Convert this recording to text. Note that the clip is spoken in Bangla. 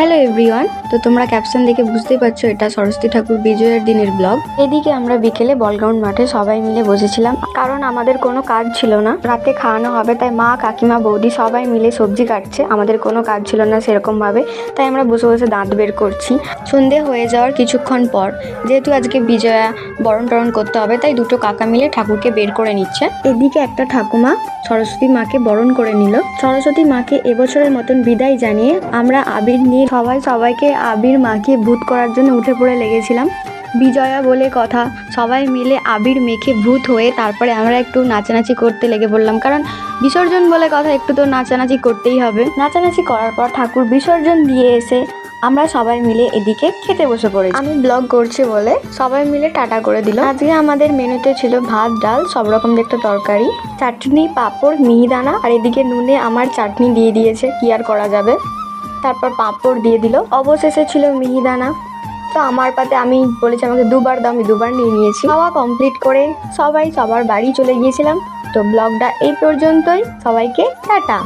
Hello everyone. তো তোমরা ক্যাপশন দেখে বুঝতেই পারছো এটা সরস্বতী ঠাকুর বিজয়ের দিনের ব্লগ। এদিকে আমরা বিকেলে বলগ্রাউন্ড মাঠে সবাই মিলে বসেছিলাম, কারণ আমাদের কোনো কাজ ছিল না, রাতে খাওয়ানো হবে, তাই মা কাকিমা বৌদি সবাই মিলে সবজি কাটছে। আমাদের কোনো কাজ ছিল না সেরকম ভাবে, তাই আমরা বসে বসে দাঁত বের করছি। সন্ধে হয়ে যাওয়ার কিছুক্ষণ পর, যেহেতু আজকে বিজয়া বরণ টরণ করতে হবে, তাই দুটো কাকা মিলে ঠাকুরকে বের করে নিচ্ছে। এদিকে একটা ঠাকুমা সরস্বতী মাকে বরণ করে নিল। সরস্বতী মাকে এবছরের মতন বিদায় জানিয়ে আমরা আবির নিয়ে সবাইকে আবির মাখিয়ে ভূত করার জন্য উঠে পড়ে লেগেছিলাম। বিজয়া বলে কথা, সবাই মিলে আবির মেখে ভূত হয়ে তারপরে আমরা একটু নাচানাচি করতে লেগে পড়লাম, কারণ বিসর্জন বলে কথা, একটু তো নাচানাচি করতেই হবে। নাচানাচি করার পর ঠাকুর বিসর্জন দিয়ে এসে আমরা সবাই মিলে এদিকে খেতে বসে পড়েছি। আমি ব্লগ করছি বলে সবাই মিলে টাটা করে দিল। আজকে আমাদের মেনুতে ছিল ভাত, ডাল, সব রকম একটা তরকারি, চাটনি, পাঁপড়, মিহিদানা, আর এদিকে নুনে আমার চাটনি দিয়ে দিয়েছে, কি আর করা যাবে। তারপর পাঁপড় দিয়ে দিল, অবশেষে ছিল মিহিদানা। তো আমার পাতে আমি বলেছি আমাকে দুবার দাও, আমি দুবার নিয়ে নিয়েছি। খাওয়া কমপ্লিট করে সবাই সবার বাড়ি চলে গিয়েছিলাম। তো ব্লগটা এই পর্যন্তই, সবাইকে টাটা।